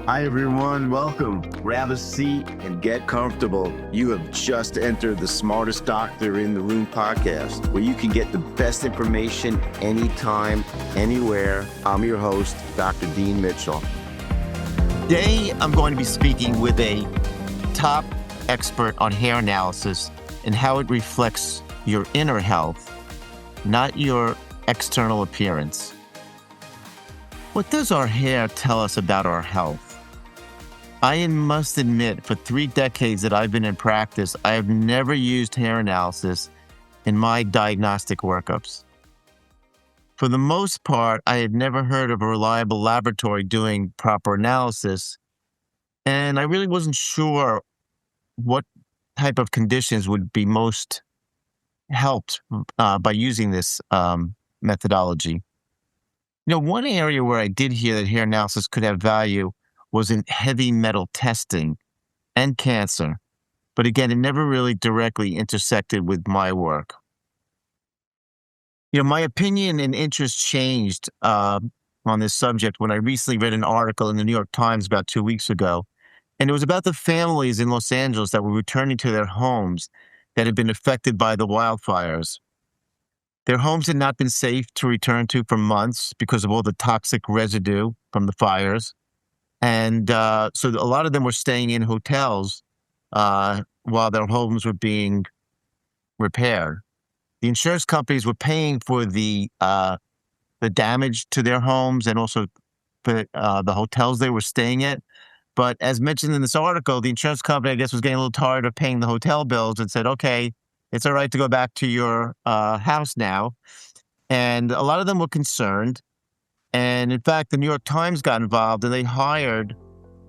Hi, everyone. Welcome. Grab a seat and get comfortable. You have just entered the Smartest Doctor in the Room podcast, where you can get the best information anytime, anywhere. I'm your host, Dr. Dean Mitchell. Today, I'm going to be speaking with a top expert on hair analysis and how it reflects your inner health, not your external appearance. What does our hair tell us about our health? I must admit, for 3 decades that I've been in practice, I have never used hair analysis in my diagnostic workups. For the most part, I had never heard of a reliable laboratory doing proper analysis, and I really wasn't sure what type of conditions would be most helped by using this methodology. One area where I did hear that hair analysis could have value was in heavy metal testing and cancer. But again, it never really directly intersected with my work. My opinion and interest changed on this subject when I recently read an article in the New York Times about 2 weeks ago. And it was about the families in Los Angeles that were returning to their homes that had been affected by the wildfires. Their homes had not been safe to return to for months because of all the toxic residue from the fires. And so a lot of them were staying in hotels while their homes were being repaired. The insurance companies were paying for the damage to their homes and also for the hotels they were staying at. But as mentioned in this article, the insurance company, I guess, was getting a little tired of paying the hotel bills and said, okay, it's all right to go back to your house now. And a lot of them were concerned. And in fact, the New York Times got involved and they hired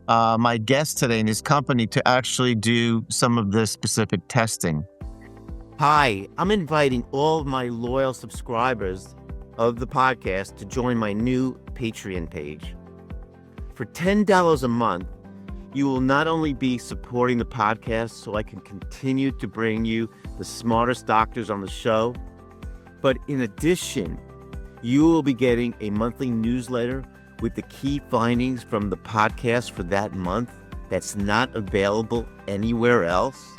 my guest today in his company to actually do some of this specific testing. Hi, I'm inviting all of my loyal subscribers of the podcast to join my new Patreon page. For $10 a month, you will not only be supporting the podcast so I can continue to bring you the smartest doctors on the show, but in addition, you will be getting a monthly newsletter with the key findings from the podcast for that month that's not available anywhere else.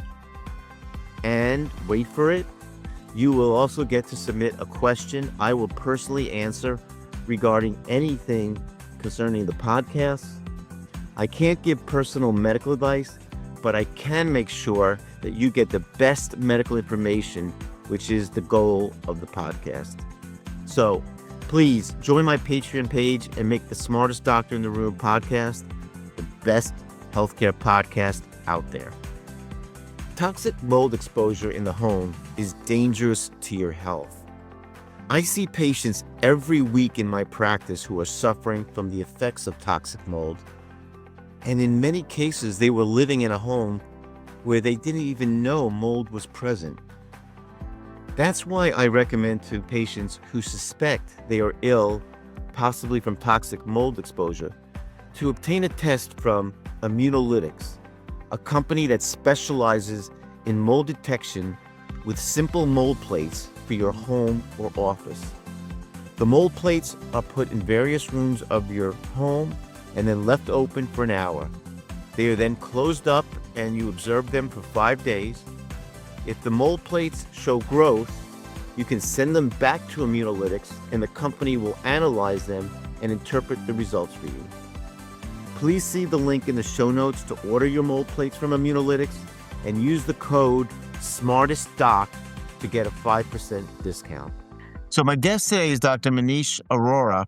And wait for it, you will also get to submit a question I will personally answer regarding anything concerning the podcast. I can't give personal medical advice, but I can make sure that you get the best medical information, which is the goal of the podcast. So please join my Patreon page and make the Smartest Doctor in the Room podcast the best healthcare podcast out there. Toxic mold exposure in the home is dangerous to your health. I see patients every week in my practice who are suffering from the effects of toxic mold. And in many cases, they were living in a home where they didn't even know mold was present. That's why I recommend to patients who suspect they are ill, possibly from toxic mold exposure, to obtain a test from Immunolytics, a company that specializes in mold detection with simple mold plates for your home or office. The mold plates are put in various rooms of your home and then left open for an hour. They are then closed up and you observe them for 5 days. If the mold plates show growth, you can send them back to Immunolytics and the company will analyze them and interpret the results for you. Please see the link in the show notes to order your mold plates from Immunolytics and use the code SMARTESTDOC to get a 5% discount. So my guest today is Dr. Manish Arora.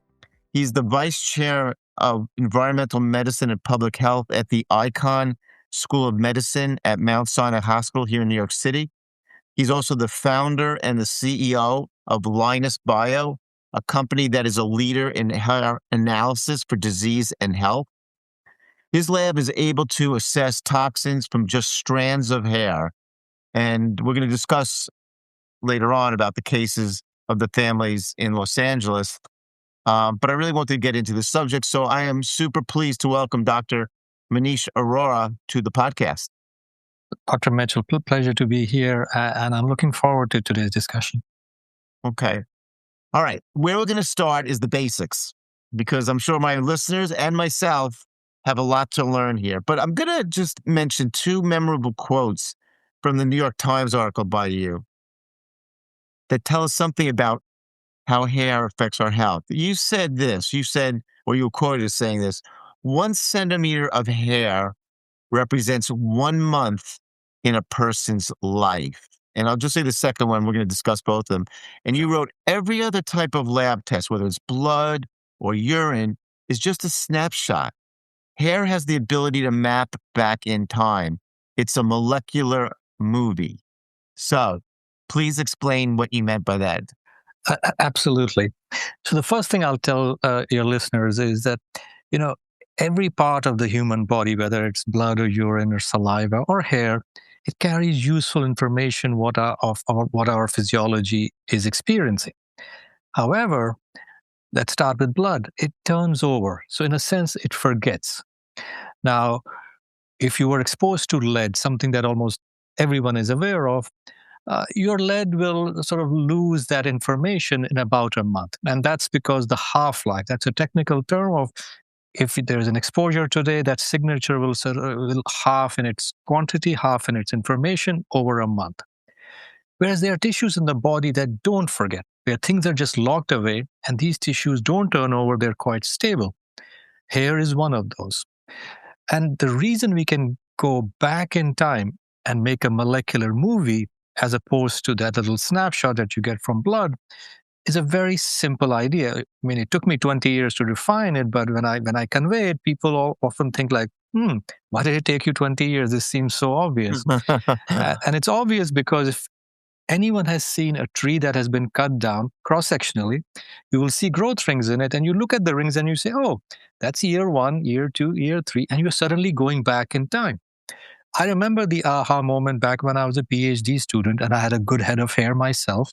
He's the Vice Chair of Environmental Medicine and Public Health at the Icahn School of Medicine at Mount Sinai Hospital here in New York City. He's also the founder and the CEO of LinusBio, a company that is a leader in hair analysis for disease and health. His lab is able to assess toxins from just strands of hair. And we're going to discuss later on about the cases of the families in Los Angeles. But I really want to get into the subject. So I am super pleased to welcome Dr. Manish Arora to the podcast. Dr. Mitchell, pleasure to be here, and I'm looking forward to today's discussion. Okay. All right. Where we're going to start is the basics, because I'm sure my listeners and myself have a lot to learn here. But I'm going to just mention two memorable quotes from the New York Times article by you that tell us something about how hair affects our health. You said this, or you were quoted as saying this: 1 centimeter of hair represents 1 month in a person's life. And I'll just say the second one, we're going to discuss both of them. And you wrote, every other type of lab test, whether it's blood or urine, is just a snapshot. Hair has the ability to map back in time. It's a molecular movie. So please explain what you meant by that. Absolutely. So the first thing I'll tell your listeners is that, every part of the human body, whether it's blood or urine or saliva or hair, it carries useful information of what our physiology is experiencing. However, let's start with blood. It turns over. So in a sense, it forgets. Now, if you were exposed to lead, something that almost everyone is aware of, your lead will sort of lose that information in about a month. And that's because the half-life, that's a technical term of, if there's an exposure today, that signature will half in its quantity, half in its information over a month. Whereas there are tissues in the body that don't forget, where things are just locked away, and these tissues don't turn over, they're quite stable. Hair is one of those. And the reason we can go back in time and make a molecular movie as opposed to that little snapshot that you get from blood is a very simple idea. I mean, it took me 20 years to define it, but when I convey it, people often think like, why did it take you 20 years? This seems so obvious. And it's obvious because if anyone has seen a tree that has been cut down cross-sectionally, you will see growth rings in it, and you look at the rings and you say, oh, that's year 1, year 2, year 3, and you're suddenly going back in time. I remember the aha moment back when I was a PhD student and I had a good head of hair myself.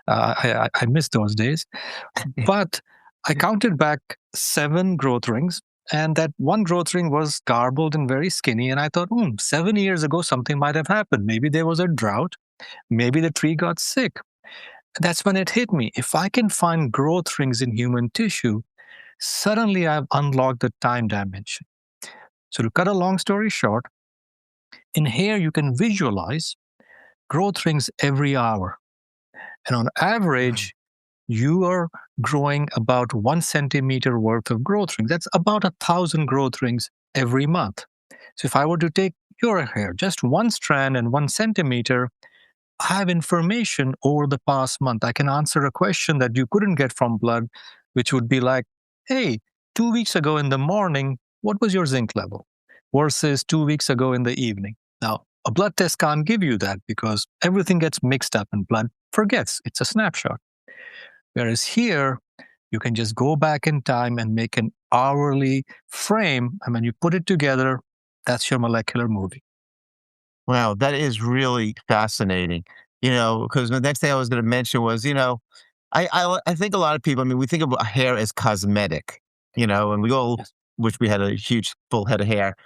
I miss those days. But I counted back 7 growth rings, and that one growth ring was garbled and very skinny. And I thought, 7 years ago, something might have happened. Maybe there was a drought. Maybe the tree got sick. That's when it hit me. If I can find growth rings in human tissue, suddenly I've unlocked the time dimension. So to cut a long story short, in hair, you can visualize growth rings every hour. And on average, you are growing about 1 centimeter worth of growth rings. That's about 1,000 growth rings every month. So if I were to take your hair, just one strand and 1 centimeter, I have information over the past month. I can answer a question that you couldn't get from blood, which would be like, hey, 2 weeks ago in the morning, what was your zinc level? Versus 2 weeks ago in the evening. Now, a blood test can't give you that because everything gets mixed up and blood forgets. It's a snapshot. Whereas here, you can just go back in time and make an hourly frame. And when you put it together, that's your molecular movie. Wow, that is really fascinating. Because the next thing I was going to mention was, I think a lot of people, we think of hair as cosmetic, and we all wish we had a huge full head of hair.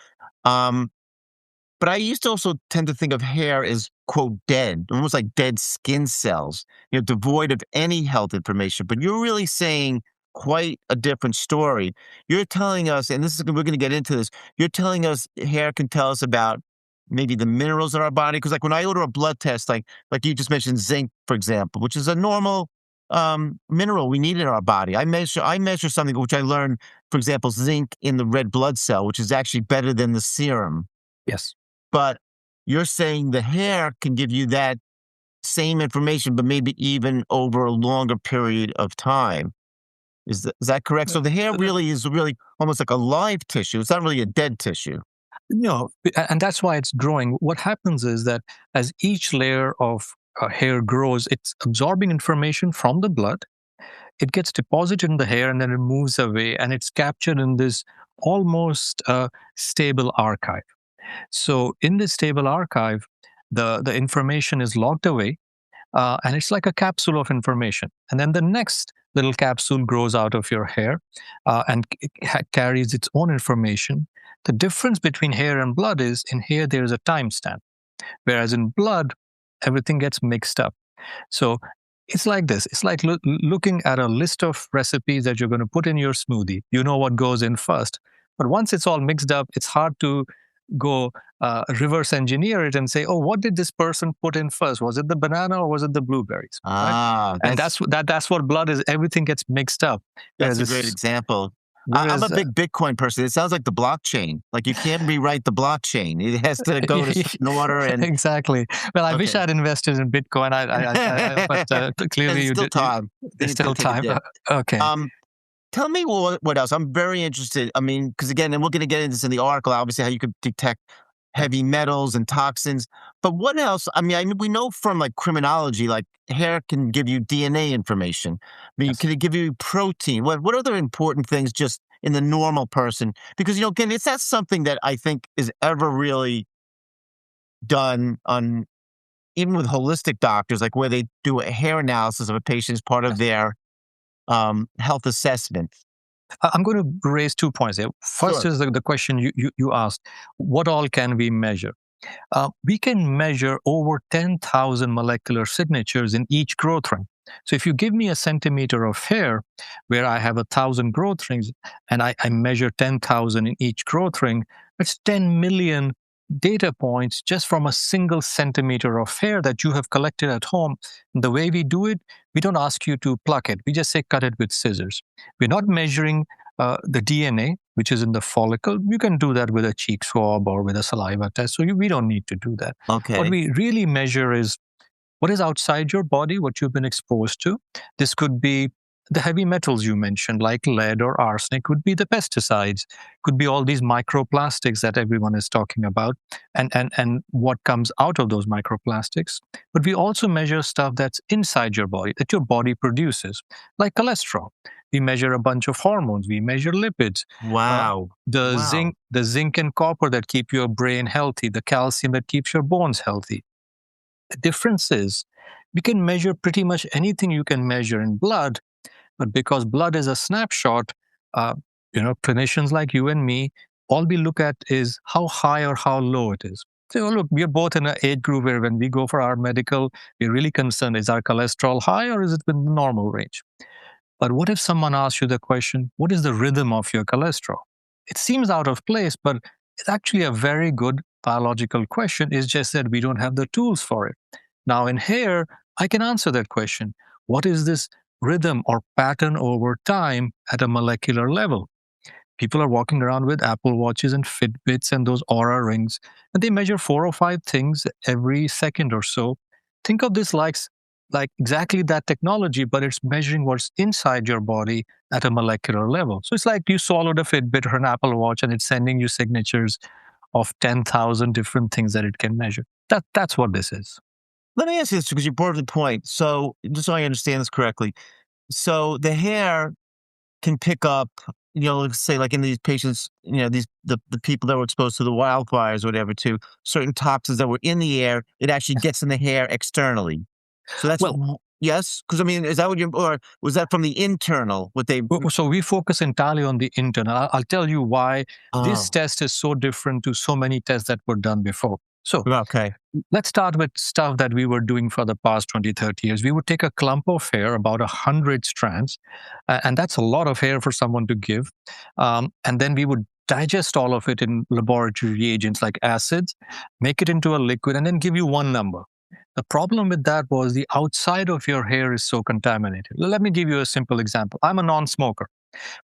But I used to also tend to think of hair as, quote, dead, almost like dead skin cells, devoid of any health information. But you're really saying quite a different story. You're telling us, and we're going to get into this, you're telling us hair can tell us about maybe the minerals in our body. Because like when I order a blood test, like you just mentioned zinc, for example, which is a normal mineral we need in our body. I measure something which I learned, for example, zinc in the red blood cell, which is actually better than the serum. Yes. But you're saying the hair can give you that same information, but maybe even over a longer period of time. Is that correct? So the hair really is almost like a live tissue. It's not really a dead tissue. No, and that's why it's growing. What happens is that as each layer of hair grows, it's absorbing information from the blood. It gets deposited in the hair and then it moves away and it's captured in this almost stable archive. So in this stable archive, the information is locked away and it's like a capsule of information. And then the next little capsule grows out of your hair and carries its own information. The difference between hair and blood is in hair, there is a timestamp, whereas in blood, everything gets mixed up. So it's like this. It's like looking at a list of recipes that you're going to put in your smoothie. You know what goes in first. But once it's all mixed up, it's hard to go reverse engineer it and say, oh, what did this person put in first? Was it the banana or was it the blueberries? Right? And that's what blood is. Everything gets mixed up. That's a great example. I'm a big Bitcoin person. It sounds like the blockchain. Like you can't rewrite the blockchain. It has to go to certain order. And exactly. Well, I wish I'd invested in Bitcoin. But clearly you still did. Time. There's still time. Okay. Tell me what else. I'm very interested. I mean, because again, and we're going to get into this in the article, obviously, how you could detect heavy metals and toxins. But what else? I mean, we know from like criminology, like hair can give you DNA information. I mean, Yes. can it give you protein? What other important things just in the normal person? Because, again, it's not something that I think is ever really done on, even with holistic doctors, like where they do a hair analysis of a patient as part of their health assessment. I'm going to raise 2 points here. First is the question you asked, what all can we measure? We can measure over 10,000 molecular signatures in each growth ring. So if you give me a centimeter of hair where I have 1,000 growth rings and I measure 10,000 in each growth ring, that's 10 million data points just from a single centimeter of hair that you have collected at home. And the way we do it, we don't ask you to pluck it. We just say cut it with scissors. We're not measuring the DNA, which is in the follicle. You can do that with a cheek swab or with a saliva test. So we don't need to do that. Okay. What we really measure is what is outside your body, what you've been exposed to. This could be the heavy metals you mentioned, like lead or arsenic, could be the pesticides, could be all these microplastics that everyone is talking about, and what comes out of those microplastics. But we also measure stuff that's inside your body, that your body produces, like cholesterol. We measure a bunch of hormones. We measure lipids. Wow. The zinc and copper that keep your brain healthy, the calcium that keeps your bones healthy. The difference is we can measure pretty much anything you can measure in blood, but because blood is a snapshot, clinicians like you and me, all we look at is how high or how low it is. So look, we're both in an age group where when we go for our medical, we're really concerned, is our cholesterol high or is it within the normal range? But what if someone asks you the question, what is the rhythm of your cholesterol? It seems out of place, but it's actually a very good biological question. It's just that we don't have the tools for it. Now in hair, I can answer that question. What is this rhythm or pattern over time at a molecular level? People are walking around with Apple Watches and Fitbits and those Aura rings, and they measure 4 or 5 things every second or so. Think of this like exactly that technology, but it's measuring what's inside your body at a molecular level. So it's like you swallowed a Fitbit or an Apple Watch and it's sending you signatures of 10,000 different things that it can measure. That's what this is. Let me ask you this because you brought up the point. So just so I understand this correctly. So the hair can pick up, let's say like in these patients, the people that were exposed to the wildfires or whatever, to certain toxins that were in the air, it actually gets in the hair externally. So that's yes, because I mean, is that what or was that from the internal? So we focus entirely on the internal. I'll tell you why this test is so different to so many tests that were done before. So let's start with stuff that we were doing for the past 20, 30 years. We would take a clump of hair, about 100 strands, and that's a lot of hair for someone to give. And then we would digest all of it in laboratory reagents like acids, make it into a liquid, and then give you one number. The problem with that was the outside of your hair is so contaminated. Let me give you a simple example. I'm a non-smoker.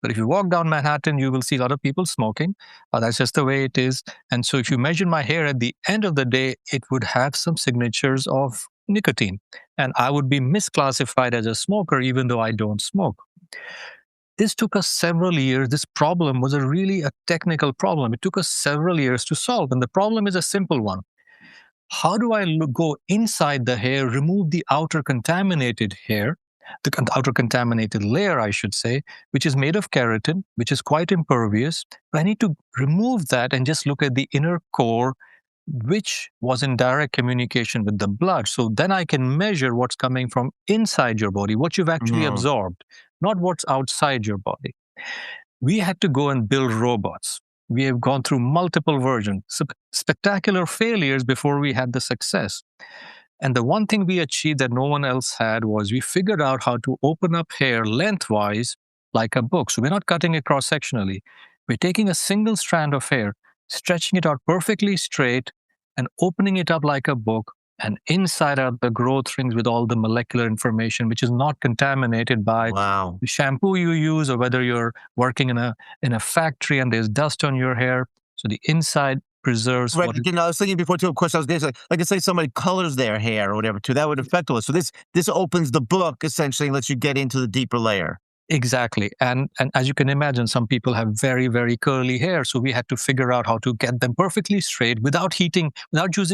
But if you walk down Manhattan, you will see a lot of people smoking. That's just the way it is. And so if you measure my hair at the end of the day, it would have some signatures of nicotine. And I would be misclassified as a smoker, even though I don't smoke. This took us several years. This problem was really a technical problem. It took us several years to solve. And the problem is a simple one. How do I go inside the hair, remove the outer contaminated hair, the outer contaminated layer, I should say, which is made of keratin, which is quite impervious. But I need to remove that and just look at the inner core, which was in direct communication with the blood. So then I can measure what's coming from inside your body, what you've actually absorbed, not what's outside your body. We had to go and build robots. We have gone through multiple versions, spectacular failures before we had the success. And the one thing we achieved that no one else had was we figured out how to open up hair lengthwise like a book. So we're not cutting it cross-sectionally. We're taking a single strand of hair, stretching it out perfectly straight, and opening it up like a book. And inside are the growth rings with all the molecular information, which is not contaminated by Wow. the shampoo you use, or whether you're working in a factory and there's dust on your hair. So the inside preserves Right. what it, I was thinking before too, of course, I was going to say, like, let's say somebody colors their hair or whatever too, that would affect all this. So this opens the book essentially and lets you get into the deeper layer. exactly. And as you can imagine, some people have very, very curly hair. So we had to figure out how to get them perfectly straight without using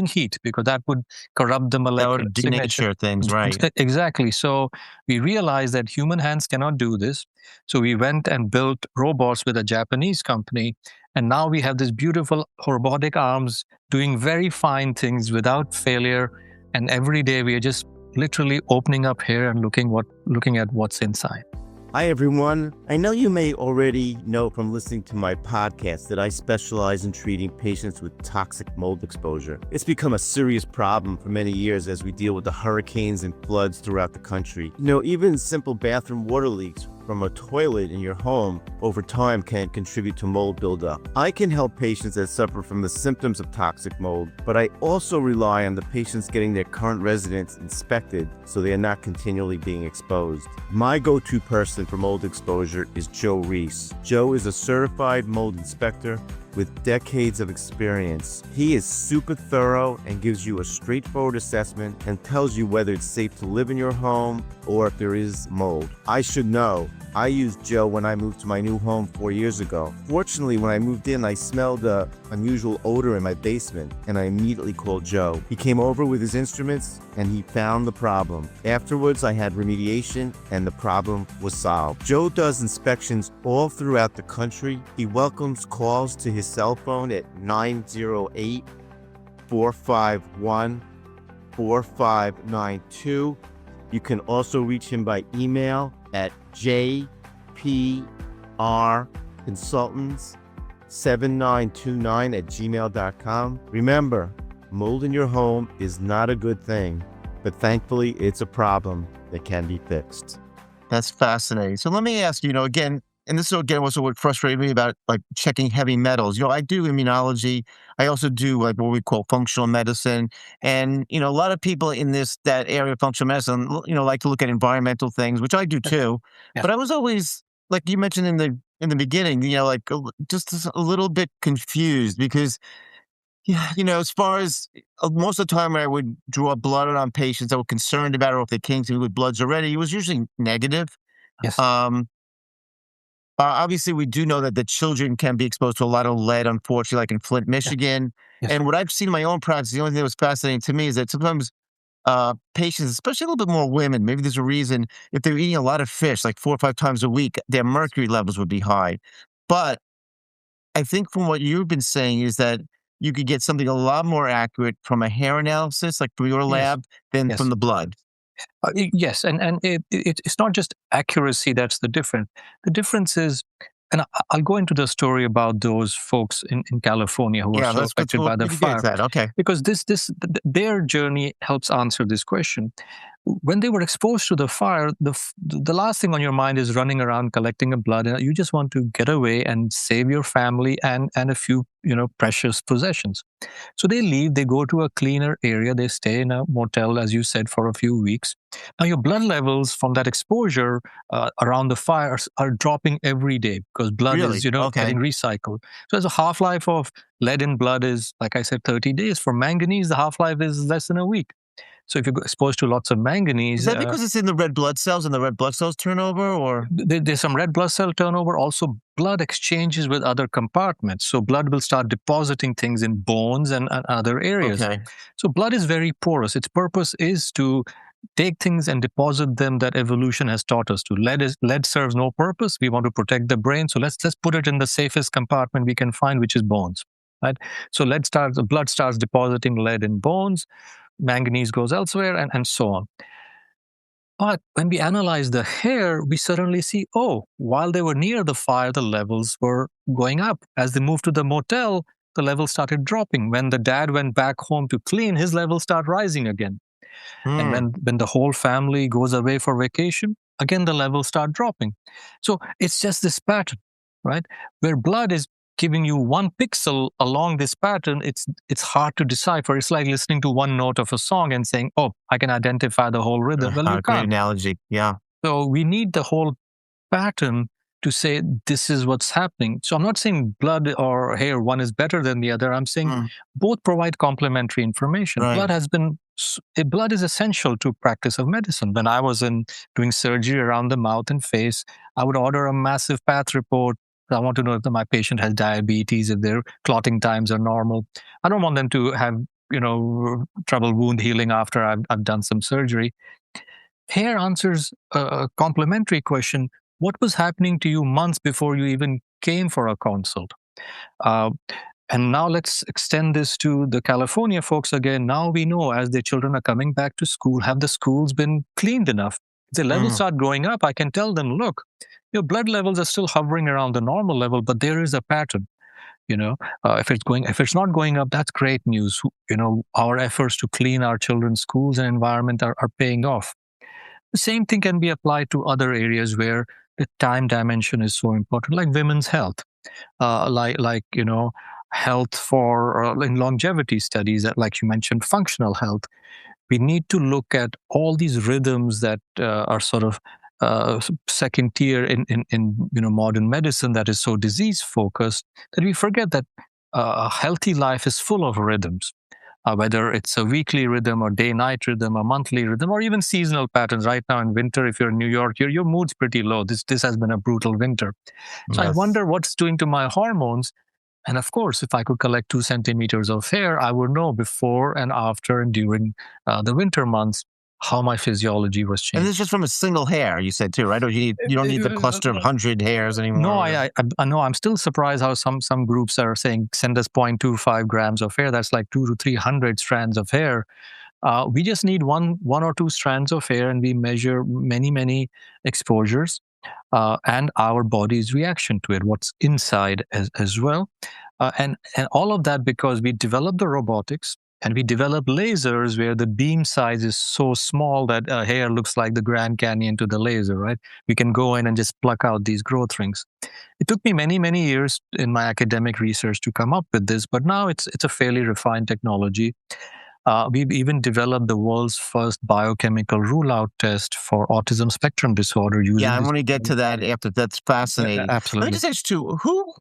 heat, because that would corrupt the That molecular would signature. denature things, right? Exactly. So we realized that human hands cannot do this. So we went and built robots with a Japanese company. And now we have this beautiful robotic arms doing very fine things without failure. And every day we are just literally opening up hair and looking at what's inside. Hi, everyone. I know you may already know from listening to my podcast that I specialize in treating patients with toxic mold exposure. It's become a serious problem for many years as we deal with the hurricanes and floods throughout the country. Even simple bathroom water leaks from a toilet in your home over time can contribute to mold buildup. I can help patients that suffer from the symptoms of toxic mold, but I also rely on the patients getting their current residence inspected so they are not continually being exposed. My go-to person for mold exposure is Joe Reese. Joe is a certified mold inspector with decades of experience. He is super thorough and gives you a straightforward assessment and tells you whether it's safe to live in your home or if there is mold. I should know. I used Joe when I moved to my new home 4 years ago. Fortunately, when I moved in, I smelled an unusual odor in my basement, and I immediately called Joe. He came over with his instruments, and he found the problem. Afterwards, I had remediation, and the problem was solved. Joe does inspections all throughout the country. He welcomes calls to his cell phone at 908-451-4592. You can also reach him by email at jprconsultants7929@gmail.com. Remember, mold in your home is not a good thing, but thankfully it's a problem that can be fixed. That's fascinating. So let me ask you, again, and this is again was what frustrated me about like checking heavy metals. I do immunology. I also do like what we call functional medicine. And, a lot of people in that area of functional medicine, like to look at environmental things, which I do too. Yes. But I was always, like you mentioned in the beginning, just a little bit confused because, yeah, as far as most of the time when I would draw blood on patients that were concerned about it, or if they came to me with bloods already, it was usually negative. Yes. Obviously, we do know that the children can be exposed to a lot of lead, unfortunately, like in Flint, Michigan. Yes. And what I've seen in my own practice, the only thing that was fascinating to me is that sometimes patients, especially a little bit more women, maybe there's a reason, if they're eating a lot of fish, like 4 or 5 times a week, their mercury levels would be high. But I think from what you've been saying is that you could get something a lot more accurate from a hair analysis, like from your lab, than from the blood. Yes, and it's not just accuracy that's the difference. The difference is, and I'll go into the story about those folks in California who were so affected by the fire. Okay. Because their journey helps answer this question. When they were exposed to the fire, the last thing on your mind is running around collecting a blood. And you just want to get away and save your family and a few precious possessions. So they leave, they go to a cleaner area, they stay in a motel, as you said, for a few weeks. Now your blood levels from that exposure around the fire are dropping every day because blood is getting recycled. So as a half-life of lead in blood is, like I said, 30 days. For manganese, the half-life is less than a week. So if you're exposed to lots of manganese... Is that because it's in the red blood cells and the red blood cells turnover, or...? There's some red blood cell turnover. Also, blood exchanges with other compartments. So blood will start depositing things in bones and other areas. Okay. So blood is very porous. Its purpose is to take things and deposit them that evolution has taught us to. Lead serves no purpose. We want to protect the brain. So let's put it in the safest compartment we can find, which is bones. Right? So blood starts depositing lead in bones. Manganese goes elsewhere, and so on. But when we analyze the hair, we suddenly see, while they were near the fire, the levels were going up. As they moved to the motel, the levels started dropping. When the dad went back home to clean, his levels start rising again. And when the whole family goes away for vacation, again, the levels start dropping. So it's just this pattern. right? Where blood is giving you one pixel along this pattern, it's hard to decipher. It's like listening to one note of a song and saying, oh, I can identify the whole rhythm. Well, you Great can't. analogy. Yeah. So we need the whole pattern to say this is what's happening. So I'm not saying blood or hair, one is better than the other. I'm saying both provide complementary information. Right. Blood is essential to practice of medicine. When I was doing surgery around the mouth and face, I would order a massive path report. I want to know if my patient has diabetes, if their clotting times are normal. I don't want them to have trouble wound healing after I've done some surgery. Hair answers a complementary question. What was happening to you months before you even came for a consult? And now let's extend this to the California folks again. Now we know as their children are coming back to school, have the schools been cleaned enough? If the levels start going up, I can tell them, look, your blood levels are still hovering around the normal level, but there is a pattern. If it's not going up, that's great news. Our efforts to clean our children's schools and environment are paying off. The same thing can be applied to other areas where the time dimension is so important, like women's health, health for in longevity studies, like you mentioned, functional health. We need to look at all these rhythms that are sort of second tier in modern medicine that is so disease focused that we forget that a healthy life is full of rhythms. Whether it's a weekly rhythm or day-night rhythm, a monthly rhythm, or even seasonal patterns. Right now in winter, if you're in New York, your mood's pretty low. This has been a brutal winter. So I wonder what's doing to my hormones. And of course, if I could collect 2 centimeters of hair, I would know before and after and during the winter months how my physiology was changing. And this is just from a single hair, you said too, right? Or you don't need the cluster of 100 hairs anymore? No, I know. I'm still surprised how some groups are saying send us 0.25 grams of hair. That's like 200 to 300 strands of hair. We just need one or two strands of hair, and we measure many exposures and our body's reaction to it, what's inside as well. And all of that because we developed the robotics and we developed lasers where the beam size is so small that hair looks like the Grand Canyon to the laser, right? We can go in and just pluck out these growth rings. It took me many years in my academic research to come up with this, but now it's a fairly refined technology. We've even developed the world's first biochemical rule-out test for autism spectrum disorder. I want to get to that after. That's fascinating. Absolutely. Let me just ask you, who,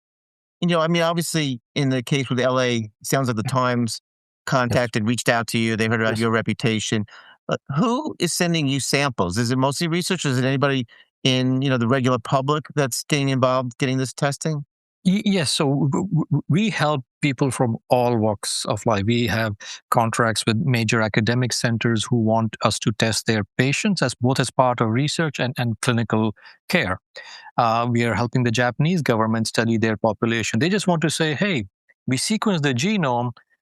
obviously in the case with LA, sounds like the Times contacted, reached out to you. They heard about your reputation. But who is sending you samples? Is it mostly researchers? Is it anybody in, the regular public that's getting involved, getting this testing? Yes, so we help people from all walks of life. We have contracts with major academic centers who want us to test their patients both as part of research and clinical care. We are helping the Japanese government study their population. They just want to say, hey, we sequence the genome.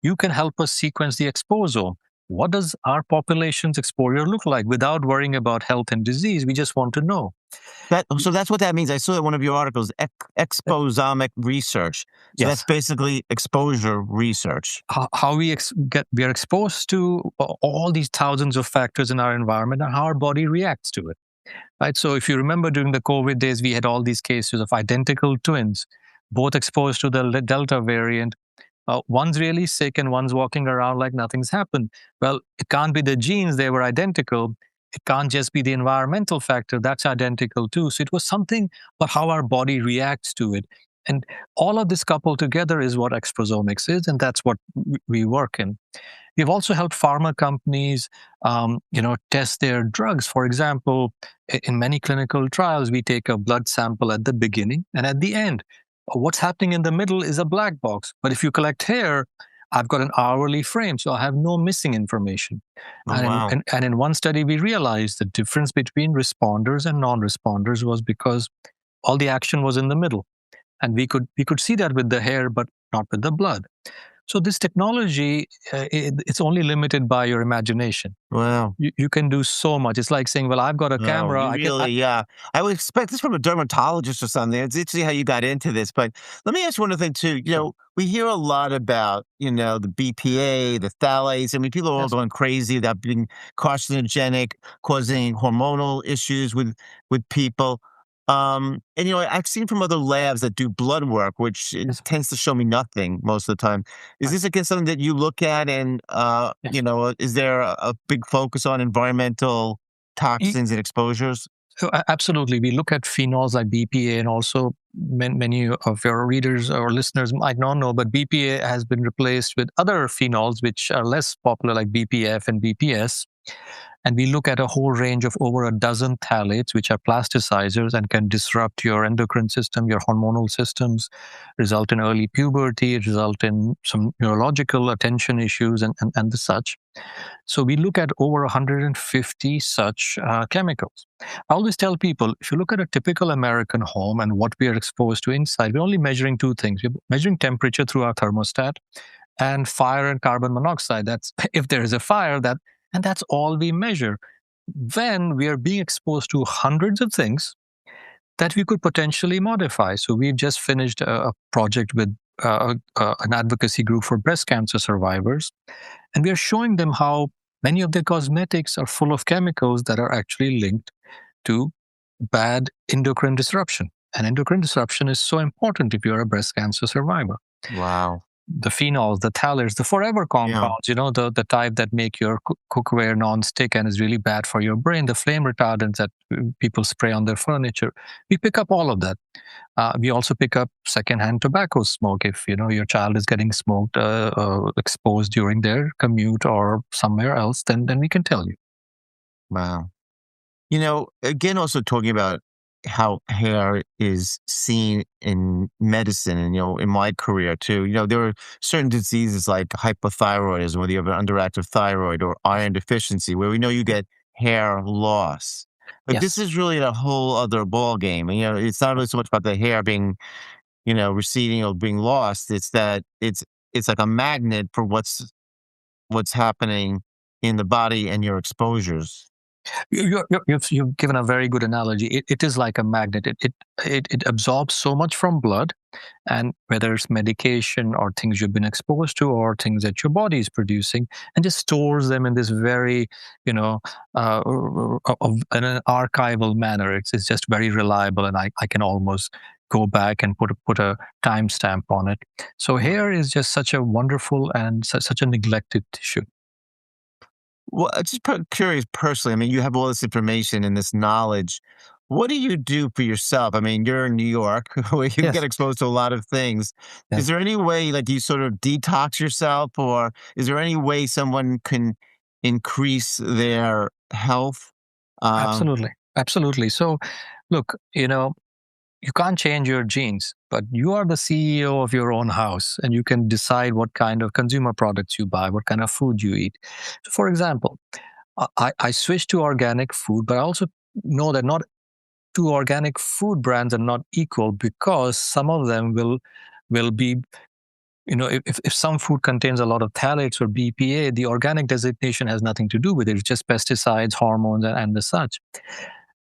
You can help us sequence the exposome. What does our population's exposure look like without worrying about health and disease? We just want to know. So that's what that means. I saw that one of your articles, exposomic research. So that's basically exposure research. How we are exposed to all these thousands of factors in our environment and how our body reacts to it. Right. So if you remember during the COVID days, we had all these cases of identical twins, both exposed to the Delta variant. One's really sick and one's walking around like nothing's happened. Well, it can't be the genes, they were identical. It can't just be the environmental factor, that's identical too. So it was something about how our body reacts to it. And all of this coupled together is what Exposomics is, and that's what we work in. We've also helped pharma companies, test their drugs. For example, in many clinical trials, we take a blood sample at the beginning and at the end. What's happening in the middle is a black box. But if you collect hair, I've got an hourly frame, so I have no missing information. And in one study, we realized the difference between responders and non-responders was because all the action was in the middle. And we could see that with the hair, but not with the blood. So this technology, it's only limited by your imagination. Wow. You can do so much. It's like saying, well, I've got a camera. I would expect this from a dermatologist or something. It's interesting how you got into this. But let me ask you one other thing, too. We hear a lot about, the BPA, the phthalates. I mean, people are all going crazy about being carcinogenic, causing hormonal issues with people. And I've seen from other labs that do blood work, which it Yes. tends to show me nothing most of the time. Is Right. this again something that you look at, and Yes. is there a big focus on environmental toxins and exposures? Absolutely. We look at phenols like BPA, and also many of your readers or listeners might not know, but BPA has been replaced with other phenols which are less popular, like BPF and BPS. And we look at a whole range of over a dozen phthalates, which are plasticizers and can disrupt your endocrine system, your hormonal systems, result in early puberty, result in some neurological attention issues, and the such. So we look at over 150 such chemicals. I always tell people, if you look at a typical American home and what we are exposed to inside, we're only measuring two things. We're measuring temperature through our thermostat and fire and carbon monoxide. That's if there is a fire, and that's all we measure. Then we are being exposed to hundreds of things that we could potentially modify. So we've just finished a project with an advocacy group for breast cancer survivors, and we are showing them how many of their cosmetics are full of chemicals that are actually linked to bad endocrine disruption. And endocrine disruption is so important if you're a breast cancer survivor. Wow. The phenols, the phthalates, the forever compounds, the type that make your cookware non-stick and is really bad for your brain, the flame retardants that people spray on their furniture. We pick up all of that. We also pick up secondhand tobacco smoke. If your child is getting smoked, exposed during their commute or somewhere else, then we can tell you. Wow. Again, also talking about how hair is seen in medicine, and in my career too. There are certain diseases like hypothyroidism, where you have an underactive thyroid, or iron deficiency, where we know you get hair loss. But this Yes. is really a whole other ball game. And, it's not really so much about the hair being, receding or being lost. It's that it's like a magnet for what's happening in the body and your exposures. You've given a very good analogy. It is like a magnet. It absorbs so much from blood, and whether it's medication or things you've been exposed to or things that your body is producing, and just stores them in this very, in an archival manner. It's just very reliable, and I can almost go back and put a timestamp on it. So hair is just such a wonderful and such a neglected tissue. Well, I'm just curious personally. I mean, you have all this information and this knowledge. What do you do for yourself? I mean, you're in New York, where you get Yes. exposed to a lot of things. Is Yes. there any way, like, you sort of detox yourself, or is there any way someone can increase their health? Um, Absolutely. Absolutely. So, look, you can't change your genes, but you are the CEO of your own house, and you can decide what kind of consumer products you buy, what kind of food you eat. So, for example, I switched to organic food, but I also know that not two organic food brands are not equal, because some of them will be, if some food contains a lot of phthalates or BPA, the organic designation has nothing to do with it. It's just pesticides, hormones, and the such.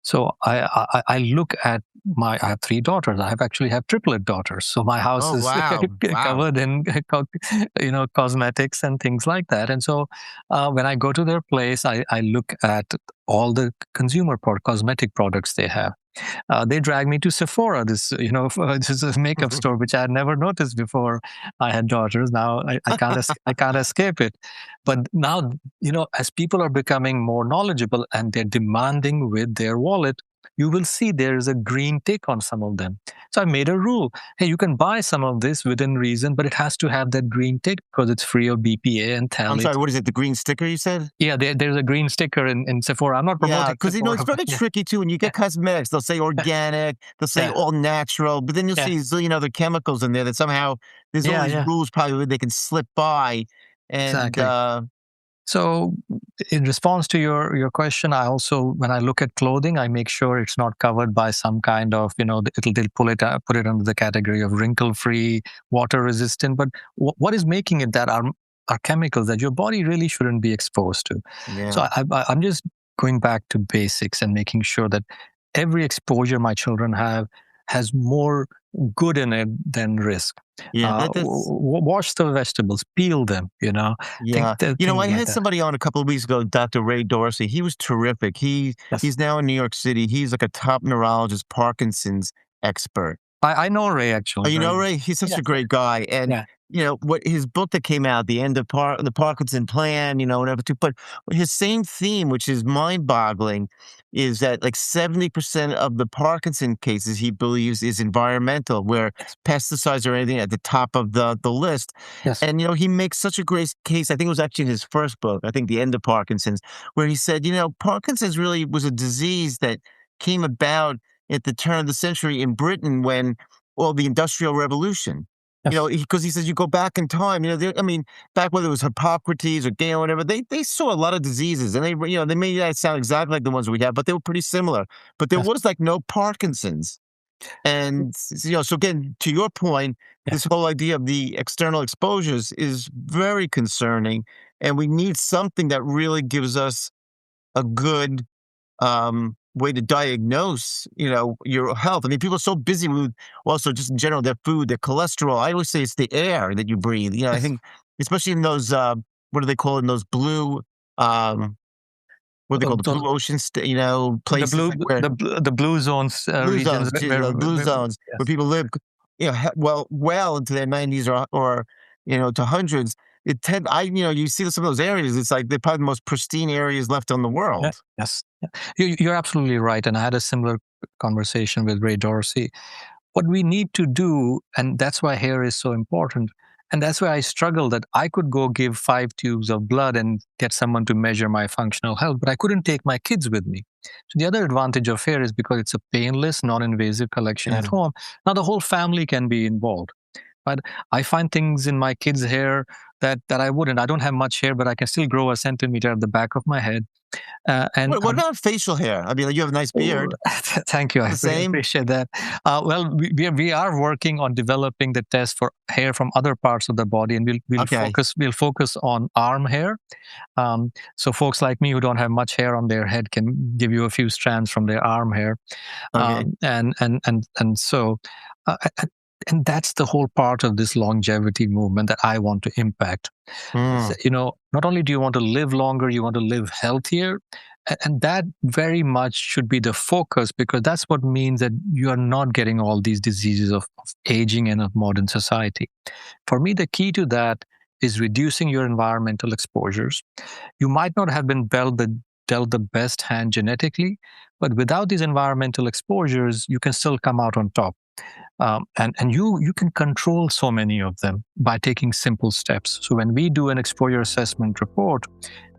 So I look at I have three daughters. I actually have triplet daughters. So my house oh, is wow. Wow. covered in cosmetics and things like that. And so when I go to their place, I look at all the consumer cosmetic products they have. They dragged me to Sephora, this this is a makeup store which I had never noticed before I had daughters. Now I can't escape it. But now, as people are becoming more knowledgeable and they're demanding with their wallet, you will see there is a green tick on some of them. So I made a rule. Hey, you can buy some of this within reason, but it has to have that green tick because it's free of BPA and I'm phthalates. sorry, what is it? The green sticker you said? Yeah, there's a green sticker in Sephora. I'm not Yeah, promoting because Sephora. it's very But yeah, tricky too. When you yeah, get cosmetics, they'll say organic, they'll say yeah, all natural, but then you'll yeah, see a zillion other chemicals in there that somehow there's all yeah, these yeah, rules probably where they can slip by. And exactly. So, in response to your question, I also, when I look at clothing, I make sure it's not covered by some kind of, they'll put it under the category of wrinkle-free, water-resistant. But what is making it that are chemicals that your body really shouldn't be exposed to. So yeah. I'm just going back to basics and making sure that every exposure my children have has more good in it than risk. Yeah, that's Wash the vegetables, peel them, yeah. things I like had that. somebody on a couple of weeks ago, Dr. Ray Dorsey. He was terrific. Yes. He's now in New York City. He's like a top neurologist, Parkinson's expert. I know Ray, Oh, actually. you know Ray? He's such a great guy. And what his book that came out, The End of the Parkinson Plan, whatever. But his same theme, which is mind-boggling, is that like 70% of the Parkinson cases he believes is environmental, where pesticides or anything at the top of the list. Yes. And he makes such a great case. I think it was actually in his first book, I think The End of Parkinson's, where he said, Parkinson's really was a disease that came about at the turn of the century in Britain when the Industrial Revolution. Yes. Because he says you go back in time, back whether it was Hippocrates or Galen, whatever, they saw a lot of diseases, and they made that sound exactly like the ones we have, but they were pretty similar. But there was like no Parkinson's. And, so again, to your point, this whole idea of the external exposures is very concerning, and we need something that really gives us a good way to diagnose, your health. I mean, people are so busy with also just in general, their food, their cholesterol. I always say it's the air that you breathe. I think especially in those, what do they call it, in those blue, what do they call the blue ocean, places where the blue zones, blue regions, zones, blue zones where people live, well into their 90s or to hundreds. You see some of those areas. It's like they're probably the most pristine areas left on the world. Yes, you're absolutely right. And I had a similar conversation with Ray Dorsey. What we need to do, and that's why hair is so important, and that's why I struggle that I could go give 5 tubes of blood and get someone to measure my functional health, but I couldn't take my kids with me. So the other advantage of hair is because it's a painless, non-invasive collection at home. Now the whole family can be involved. But I find things in my kids' hair that I wouldn't. I don't have much hair, but I can still grow a centimeter at the back of my head. What about facial hair? I mean, you have a nice beard. Thank you. I appreciate that. Well, we are working on developing the test for hair from other parts of the body, and we'll focus on arm hair. So folks like me who don't have much hair on their head can give you a few strands from their arm hair. And that's the whole part of this longevity movement that I want to impact. Not only do you want to live longer, you want to live healthier. And that very much should be the focus, because that's what means that you are not getting all these diseases of aging and of modern society. For me, the key to that is reducing your environmental exposures. You might not have been dealt the best hand genetically, but without these environmental exposures, you can still come out on top. And you can control so many of them by taking simple steps. So when we do an exposure assessment report,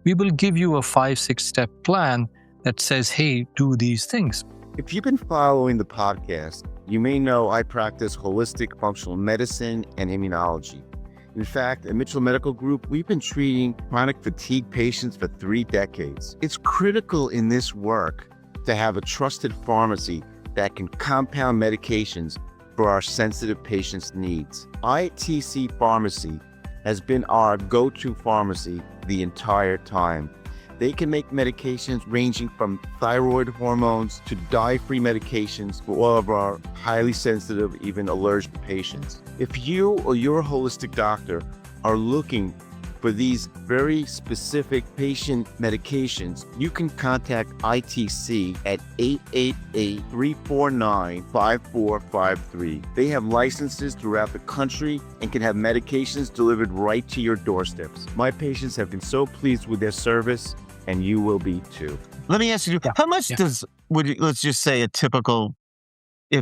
we will give you a 5-6 step plan that says, hey, do these things. If you've been following the podcast, you may know I practice holistic functional medicine and immunology. In fact, at Mitchell Medical Group, we've been treating chronic fatigue patients for 3 decades. It's critical in this work to have a trusted pharmacy that can compound medications for our sensitive patients' needs. ITC Pharmacy has been our go-to pharmacy the entire time. They can make medications ranging from thyroid hormones to dye-free medications for all of our highly sensitive, even allergic patients. If you or your holistic doctor are looking for these very specific patient medications, you can contact ITC at 888-349-5453. They have licenses throughout the country and can have medications delivered right to your doorsteps. My patients have been so pleased with their service, and you will be too. Let me ask you, how much let's just say if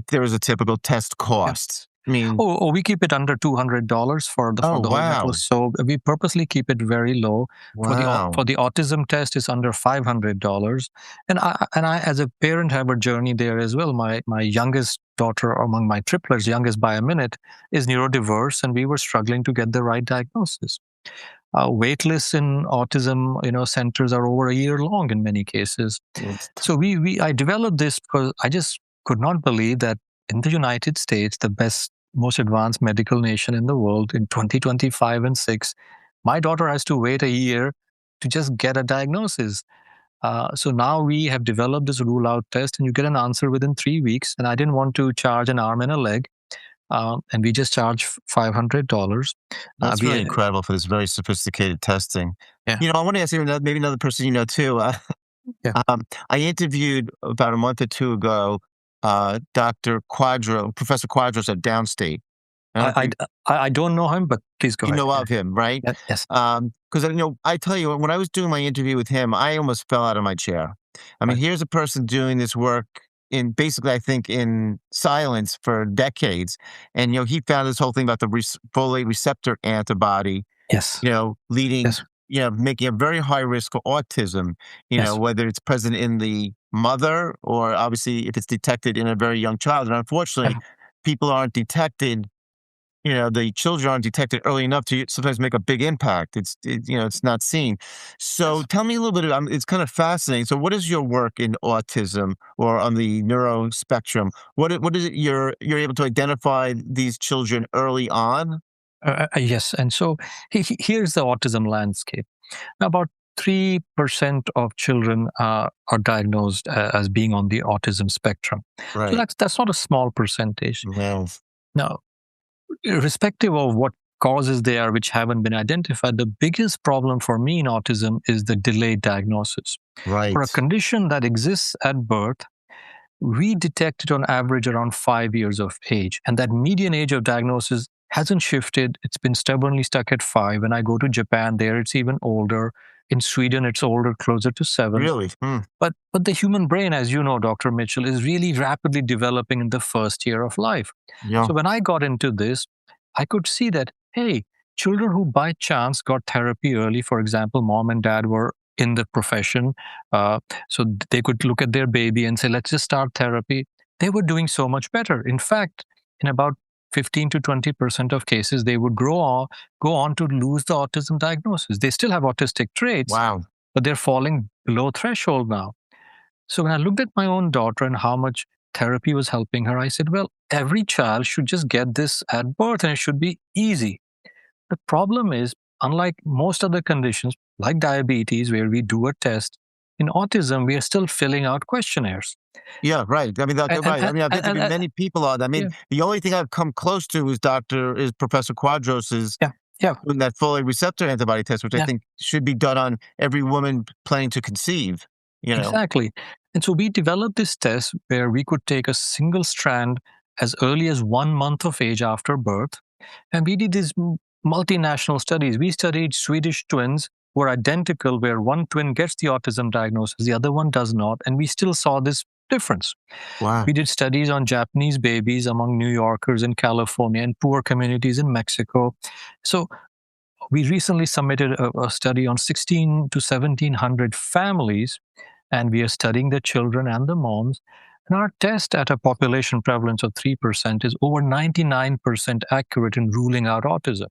there was a typical test cost? I mean, we keep it under $200 for the whole network. So we purposely keep it very low. For the autism test, it's under $500. And I, as a parent, have a journey there as well. My youngest daughter, among my triplets, youngest by a minute, is neurodiverse, and we were struggling to get the right diagnosis. Wait lists in autism, centers are over a year long in many cases. So I developed this because I just could not believe that in the United States, the best, most advanced medical nation in the world, in 2025 and 6, my daughter has to wait a year to just get a diagnosis. So now we have developed this rule-out test, and you get an answer within 3 weeks. And I didn't want to charge an arm and a leg. and we just charge $500. That's really incredible for this very sophisticated testing. Yeah. I want to ask you maybe another person you know too. Yeah. I interviewed about a month or two ago Professor Quadros at Downstate. I don't know him, but please go You ahead. know of him, right? Yes. Because I tell you, when I was doing my interview with him, I almost fell out of my chair. I mean, Right. here's a person doing this work in basically, I think, in silence for decades, and he found this whole thing about the folate receptor antibody. Yes. Leading. Yes. Making a very high risk for autism. Yes. Whether it's present in the mother or obviously if it's detected in a very young child, and unfortunately, people aren't detected. The children aren't detected early enough to sometimes make a big impact. It's not seen. So Yes. tell me a little bit about, it's kind of fascinating. So what is your work in autism or on the neuro spectrum? What is it you're able to identify these children early on? Yes. And so here's the autism landscape. About 3% of children are diagnosed as being on the autism spectrum. Right. So that's not a small percentage. Well, Now, irrespective of what causes they are which haven't been identified, the biggest problem for me in autism is the delayed diagnosis. right. For a condition that exists at birth, we detect it on average around 5 years of age, and that median age of diagnosis hasn't shifted. It's been stubbornly stuck at 5. When I go to Japan, there it's even older. In Sweden, it's older, closer to 7. Really? But the human brain, as you know, Dr. Mitchell, is really rapidly developing in the first year of life. Yeah. So when I got into this, I could see that, hey, children who by chance got therapy early, for example, mom and dad were in the profession, so they could look at their baby and say, let's just start therapy. They were doing so much better. In fact, in about 15 to 20% of cases, they would go on to lose the autism diagnosis. They still have autistic traits, Wow. but they're falling below threshold now. So when I looked at my own daughter and how much therapy was helping her, I said, well, every child should just get this at birth and it should be easy. The problem is, unlike most other conditions, like diabetes, where we do a test, in autism, we are still filling out questionnaires. Yeah, right. I mean, right. I mean, I've interviewed many people on that. I mean, the only thing I've come close to is Professor Quadros's doing that folate receptor antibody test, which I think should be done on every woman planning to conceive. Exactly. And so we developed this test where we could take a single strand as early as 1 month of age after birth. And we did these multinational studies. We studied Swedish twins who are identical, where one twin gets the autism diagnosis, the other one does not. And we still saw this difference. Wow. We did studies on Japanese babies among New Yorkers in California and poor communities in Mexico. So we recently submitted a study on 16 to 1,700 families, and we are studying the children and the moms. And our test at a population prevalence of 3% is over 99% accurate in ruling out autism.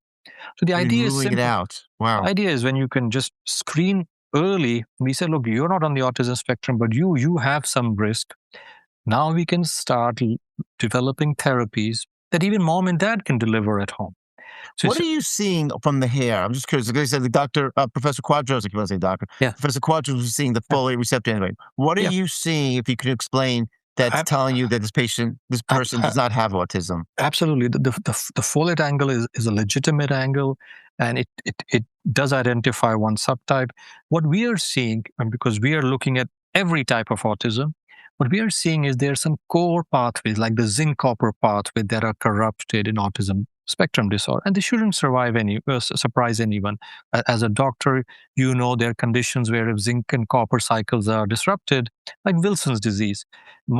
So the idea is simple. Ruling it out. Wow. The idea is when you can just screen early, we say, look, you're not on the autism spectrum, but you have some risk. Now we can start developing therapies that even mom and dad can deliver at home. So what are you seeing from the hair? I'm just curious. Like I said, Professor Quadros, if you want to say doctor, Professor Quadros was seeing the folate receptor antibody. What are you seeing, if you could explain, that's telling you that this person does not have autism? Absolutely. The folate angle is a legitimate angle, and it does identify one subtype. What we are seeing, and because we are looking at every type of autism, what we are seeing is there are some core pathways, like the zinc copper pathway, that are corrupted in autism spectrum disorder, and they shouldn't surprise anyone. As a doctor, there are conditions where if zinc and copper cycles are disrupted, like Wilson's disease.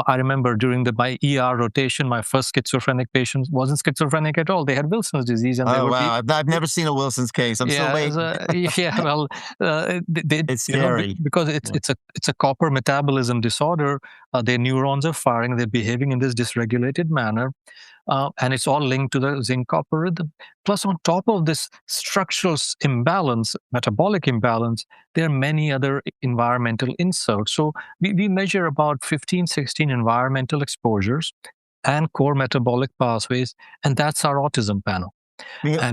I remember during my ER rotation, my first schizophrenic patient wasn't schizophrenic at all. They had Wilson's disease, and wow! I've never seen a Wilson's case. I'm still waiting. Well, it's scary because it's a copper metabolism disorder. Their neurons are firing. They're behaving in this dysregulated manner. And it's all linked to the zinc-copper rhythm. Plus, on top of this structural imbalance, metabolic imbalance, there are many other environmental insults. So we measure about 15, 16 environmental exposures and core metabolic pathways, and that's our autism panel.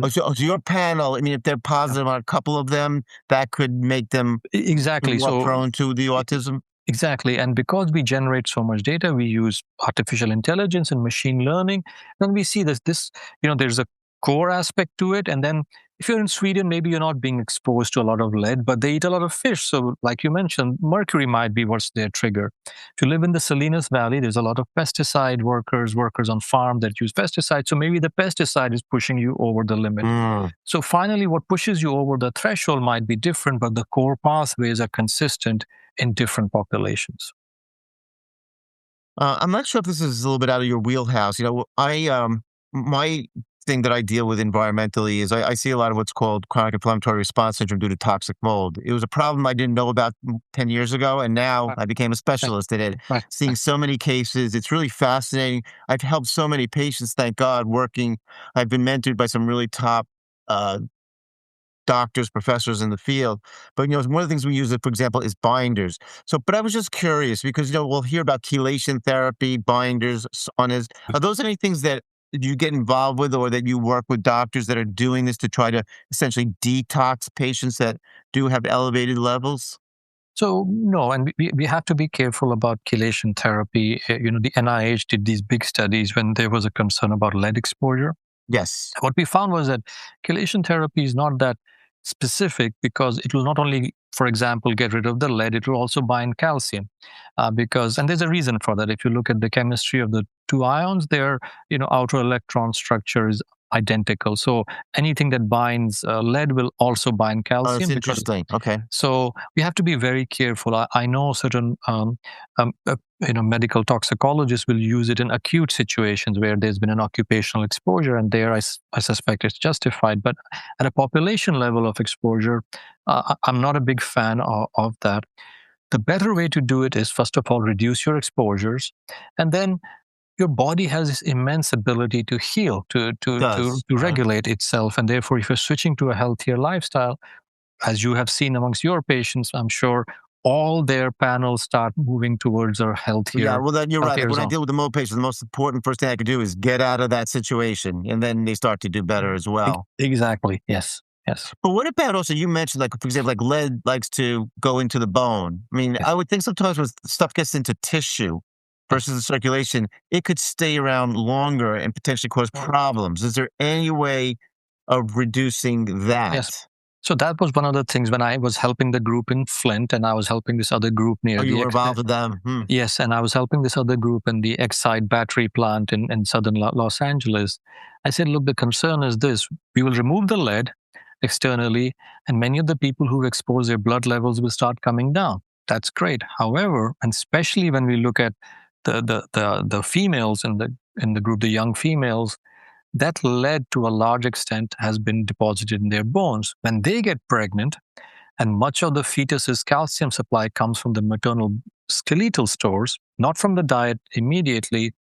So your panel, if they're positive on a couple of them, that could make them exactly more prone to the autism? Exactly. And because we generate so much data, we use artificial intelligence and machine learning. Then we see there's a core aspect to it. And then if you're in Sweden, maybe you're not being exposed to a lot of lead, but they eat a lot of fish. So like you mentioned, mercury might be what's their trigger. If you live in the Salinas Valley, there's a lot of pesticide workers on farm that use pesticides. So maybe the pesticide is pushing you over the limit. So finally, what pushes you over the threshold might be different, but the core pathways are consistent in different populations. I'm not sure if this is a little bit out of your wheelhouse. My thing that I deal with environmentally is I see a lot of what's called chronic inflammatory response syndrome due to toxic mold. It was a problem I didn't know about 10 years ago, and now Right. I became a specialist in it. Right. Seeing so many cases, it's really fascinating. I've helped so many patients, thank God, working. I've been mentored by some really top uh, doctors, professors in the field. But, one of the things we use, for example, is binders. So, but I was just curious because, we'll hear about chelation therapy, binders, saunas. Are those any things that you get involved with or that you work with doctors that are doing this to try to essentially detox patients that do have elevated levels? So no, and we have to be careful about chelation therapy. The NIH did these big studies when there was a concern about lead exposure. Yes. What we found was that chelation therapy is not that specific because it will not only, for example, get rid of the lead, it will also bind calcium. And there's a reason for that. If you look at the chemistry of the two ions, their outer electron structure is identical. So anything that binds lead will also bind Oh, that's calcium. interesting. Okay. So we have to be very careful. I know certain medical toxicologists will use it in acute situations where there's been an occupational exposure, and there I suspect it's justified. But at a population level of exposure, I'm not a big fan of that. The better way to do it is, first of all, reduce your exposures, and then your body has this immense ability to heal, to It to to, does. to Right. regulate itself, and therefore, if you're switching to a healthier lifestyle, as you have seen amongst your patients, I'm sure all their panels start moving towards a Yeah, well, then you're right. Like healthier when I zone. deal with the mold patients, the most important first thing I could do is get out of that situation, and then they start to do better as well. Exactly. Yes. Yes. But what about also, you mentioned, like, for example, like lead likes to go into the bone. I mean, Yes. I would think sometimes when stuff gets into tissue Yes. versus the circulation, it could stay around longer and potentially cause problems. Is there any way of reducing that? Yes. So that was one of the things when I was helping the group in Flint, and I was helping this other group Oh, near you were involved with them? yes, and I was helping this other group in the Exide battery plant in southern Los Angeles. I said, look, the concern is this: we will remove the lead externally, and many of the people who expose their blood levels will start coming down. That's great. However, and especially when we look at the females in the group, the young females, that lead to a large extent has been deposited in their bones. When they get pregnant, and much of the fetus's calcium supply comes from the maternal skeletal stores, not from the diet immediately,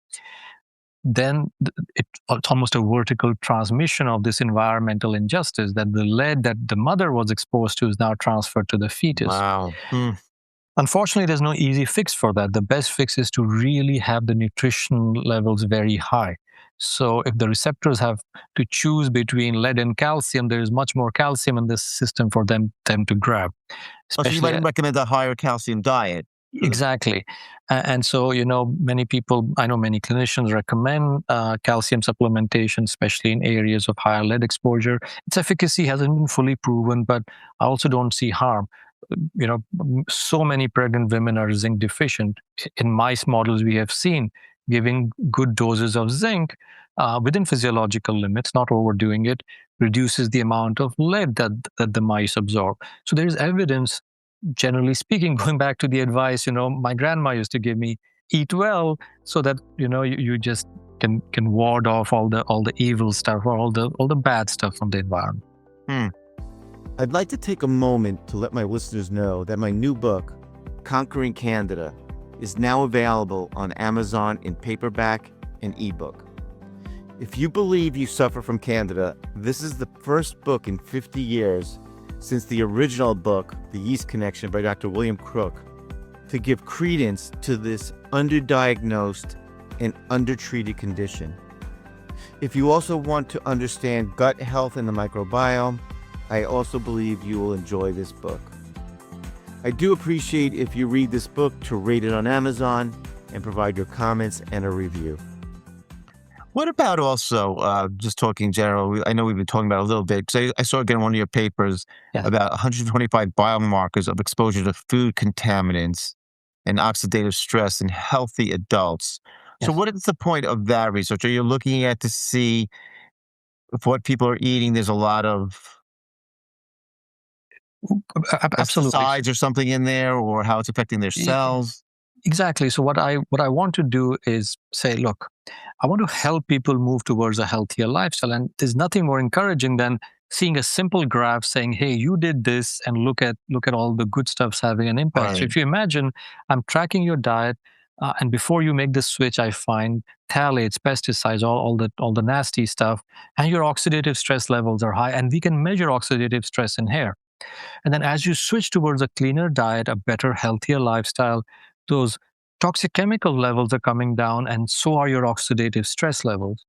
then it's almost a vertical transmission of this environmental injustice that the lead that the mother was exposed to is now transferred to the fetus. Wow. Unfortunately, there's no easy fix for that. The best fix is to really have the nutrition levels very high. So if the receptors have to choose between lead and calcium, there is much more calcium in this system for them to grab. Oh, so you might recommend a higher calcium diet. Exactly. And so, many people, I know many clinicians recommend calcium supplementation, especially in areas of higher lead exposure. Its efficacy hasn't been fully proven, but I also don't see harm. So many pregnant women are zinc deficient. In mice models, we have seen giving good doses of zinc within physiological limits, not overdoing it, reduces the amount of lead that the mice absorb. So there's evidence, generally speaking, going back to the advice, my grandma used to give me, eat well, so that, you just can ward off all the evil stuff or all the bad stuff from the environment. I'd like to take a moment to let my listeners know that my new book, Conquering Candida, is now available on Amazon in paperback and ebook. If you believe you suffer from Candida, this is the first book in 50 years since the original book, The Yeast Connection by Dr. William Crook, to give credence to this underdiagnosed and undertreated condition. If you also want to understand gut health and the microbiome, I also believe you will enjoy this book. I do appreciate if you read this book to rate it on Amazon and provide your comments and a review. What about also, just talking general, I know we've been talking about it a little bit, because I saw again one of your papers Yeah. about 125 biomarkers of exposure to food contaminants and oxidative stress in healthy adults. So Yes. what is the point of that research? Are you looking at to see if what people are eating, there's a lot of Absolutely. pesticides or something in there, or how it's affecting their cells? Exactly. So what I want to do is say, look, I want to help people move towards a healthier lifestyle, and there's nothing more encouraging than seeing a simple graph saying, "Hey, you did this, and look at all the good stuff's having an impact." So Right. if you imagine, I'm tracking your diet, and before you make the switch, I find phthalates, pesticides, all the nasty stuff, and your oxidative stress levels are high, and we can measure oxidative stress in hair. And then as you switch towards a cleaner diet, a better, healthier lifestyle, those toxic chemical levels are coming down, and so are your oxidative stress levels.